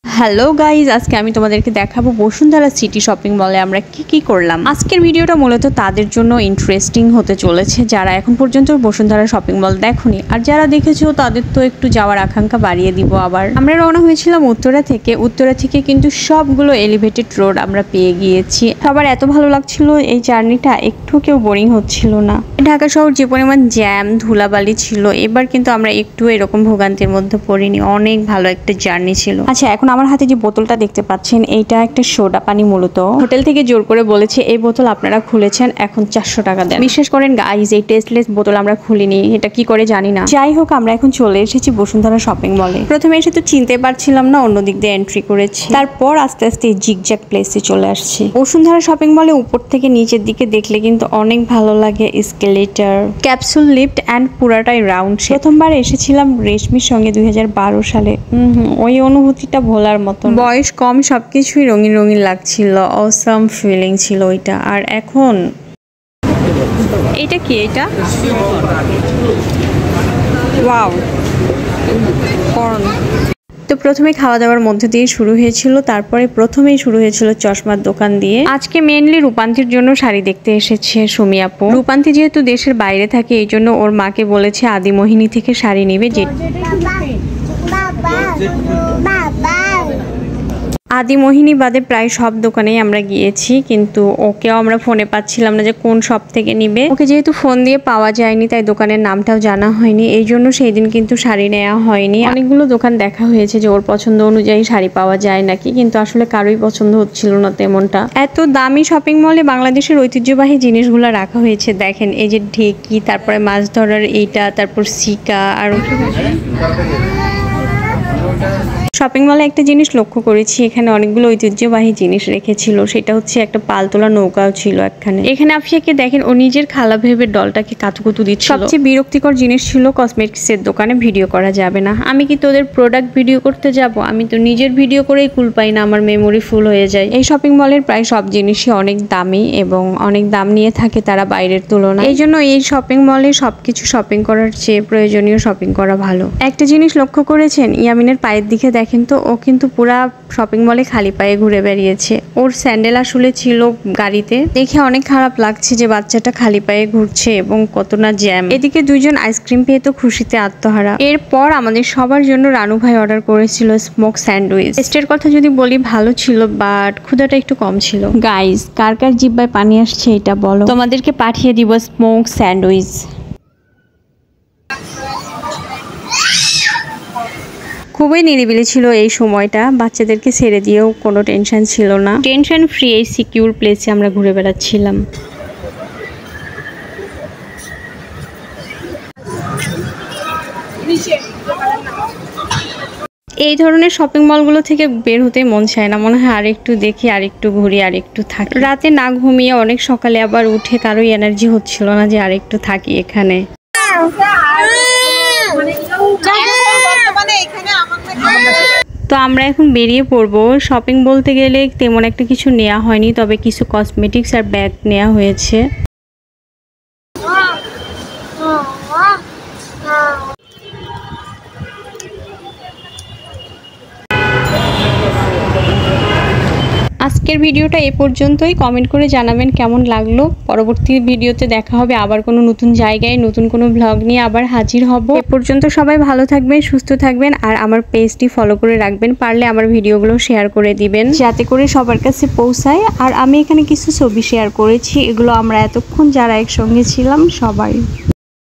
Hello guys, আজকে আমি তোমাদেরকে দেখাবো বসুন্ধরা সিটি শপিং মলে আমরা কি করলাম। আজকের ভিডিওটা মূলত তাদের জন্য ইন্টারেস্টিং হতে চলেছে যারা এখন পর্যন্ত বসুন্ধরা শপিং মল দেখোনি, আর যারা দেখেছো তাদের তো একটু যাওয়ার আকাঙ্ক্ষা বাড়িয়ে দিব। আবার আমরা রওনা হয়েছিলাম উত্তরা থেকে কিন্তু সবগুলো এলিভেটেড রোড আমরা পেয়ে গিয়েছি। সবার এত ভালো লাগছিল এই জার্নিটা, একটু কেউ বোরিং হচ্ছিল না। ঢাকা শহর যে পরিমাণ জ্যাম ধুলাবালি ছিল, এবার কিন্তু আমরা একটু এরকম ভোগান্তির মধ্যে পড়িনি। অনেক ভালো একটা জার্নি ছিল। আচ্ছা, এখন আমার হাতে যে বোতলটা দেখতে পাচ্ছেন, এইটা একটা সোডা পানি। মূলত হোটেল থেকে জোর করে বলেছে এই বোতল আপনারা খুলেছেন, এখন 400 টাকা দেন। বিশ্বাস করেন গাইজ, এই টেস্টলেস বোতল আমরা খুলিনি, এটা কি করে জানি না। যাই হোক, আমরা এখন চলে এসেছি বসুন্ধরা শপিং মলে। প্রথমে এসে তো চিনতে পারছিলাম না, অন্য দিক দিয়ে এন্ট্রি করেছি। তারপর আস্তে আস্তে জিগজ্যাগ প্লেসে চলে আসছি। বসুন্ধরা শপিং মলে উপর থেকে নিচের দিকে দেখলে কিন্তু অনেক ভালো লাগে। এসকেলেটর, ক্যাপসুল লিফট অ্যান্ড পুরাটাই রাউন্ড। প্রথমবার এসেছিলাম রেশমির সঙ্গে 2012 সালে। ওই অনুভূতিটা ভোলার মতো। বয়স কম, সবকিছুই রঙিন রঙিন লাগছিল। অসাম ফিলিং ছিল ওইটা। আর এখন এটা কি? এটা ওয়াও, কর্ন। তো প্রথমে খাওয়া দাওয়ার মধ্যে দিয়ে শুরু হয়েছিল, তারপরে প্রথমেই শুরু হয়েছিল চশমার দোকান দিয়ে। আজকে মেইনলি রূপান্তির জন্য শাড়ি দেখতে এসেছে সুমি আপু। রূপান্তি যেহেতু দেশের বাইরে থাকে, এই জন্য ওর মাকে বলেছে আদিমোহিনী থেকে শাড়ি নিবে। আদিমোহিনী বাদে প্রায় সব দোকানেই আমরা গিয়েছি, কিন্তু ওকেও আমরা ফোনে পাচ্ছিলাম না যে কোন শপ থেকে নিবে। ওকে যেহেতু ফোন দিয়ে পাওয়া যায়নি, তাই দোকানের নামটাও জানা হয়নি। এই জন্য সেই দিন কিন্তু শাড়ি নেওয়া হয়নি। অনেকগুলো দোকান দেখা হয়েছে যে ওর পছন্দ অনুযায়ী শাড়ি পাওয়া যায় নাকি, কিন্তু আসলে কারোই পছন্দ হচ্ছিল না তেমনটা। এত দামি শপিং মলে বাংলাদেশের ঐতিহ্যবাহী জিনিসগুলো রাখা হয়েছে। দেখেন, এই যে ঢেকি, তারপরে মাছ ধরার এইটা, তারপর সিকা। আর শপিং মলে একটা জিনিস লক্ষ্য করেছি, এখানে অনেকগুলো ঐতিহ্যবাহী জিনিস রেখেছিল। সেটা হচ্ছে একটা পালতোলা নৌকাও ছিল এখানে আফিয়াকে দেখেন, ও নিজের খালা ভেবে ডলটাকে কাতুকুতু দিচ্ছিল। সবচেয়ে বিরক্তিকর জিনিস ছিল কসমেটিক্সের দোকানে ভিডিও করা যাবে না। আমি কি তোদের প্রোডাক্ট ভিডিও করতে যাব? আমি তো নিজের ভিডিও করেই কুল পাই না, আমার মেমোরি ফুল হয়ে যায়। এই শপিং মলের প্রায় সব জিনিসই অনেক দামি এবং অনেক দাম নিয়ে থাকে তারা বাইরের তুলনায়। এই জন্য এই শপিং মলে সবকিছু শপিং করার চেয়ে প্রয়োজনীয় শপিং করা ভালো। একটা জিনিস লক্ষ্য করেছেন, ইয়ামিনের পায়ের দিকে দেখেন তো, ও কিন্তু পুরা শপিং মলে খালি পায়ে ঘুরে বেরিয়েছে। ওর স্যান্ডেল আসলে ছিল গাড়িতে। দেখে অনেক খারাপ লাগছে যে বাচ্চাটা খালি পায়ে ঘুরছে এবং কত না জ্যাম। এদিকে দুইজন আইসক্রিম পেয়ে তো খুশিতে আত্মহারা। এরপর আমাদের সবার জন্য রানু ভাই অর্ডার করেছিল স্মোক স্যান্ডউইচ। টেস্টের কথা যদি বলি, ভালো ছিল, বাট ক্ষুধাটা একটু কম ছিল। গাইস, কার কার জিহ্বায় পানি আসছে এটা বলো, তোমাদেরকে পাঠিয়ে দিব স্মোক স্যান্ডউইচ। খুবই নিরিবিলি ছিল এই সময়টা, বাচ্চাদেরকে ছেড়ে দিয়েও কোনো টেনশন ছিল না। টেনশন ফ্রি এই সিকিউর প্লেসে আমরা ঘুরে বেড়াচ্ছিলাম। এই ধরনের শপিং মলগুলো থেকে বের হতে মন চায় না, মনে হয় আরেকটু দেখি, আরেকটু ঘুরি, আরেকটু থাকি। রাতে না ঘুমিয়ে অনেক সকালে আবার উঠে কারোই এনার্জি হচ্ছিল না যে আরেকটু থাকি এখানে। তো আমরা এখন বেরিয়ে পড়বো। শপিং বলতে গেলে তেমন একটা কিছু নেওয়া হয়নি, তবে কিছু কসমেটিক্স আর ব্যাগ নেওয়া হয়েছে। আজকের ভিডিওটা এ পর্যন্তই। কমেন্ট করে জানাবেন কেমন লাগলো। পরবর্তী ভিডিওতে দেখা হবে আবার কোনো নতুন জায়গায়, নতুন কোনো ভ্লগ নিয়ে আবার হাজির হব। এ পর্যন্ত সবাই ভালো থাকবেন, সুস্থ থাকবেন, আর আমার পেজটি ফলো করে রাখবেন। পারলে আমার ভিডিওগুলো শেয়ার করে দিবেন যাতে করে সবার কাছে পৌঁছায়। আর আমি এখানে কিছু ছবি শেয়ার করেছি, এগুলো আমরা এতক্ষণ যারা একসঙ্গে ছিলাম সবাই।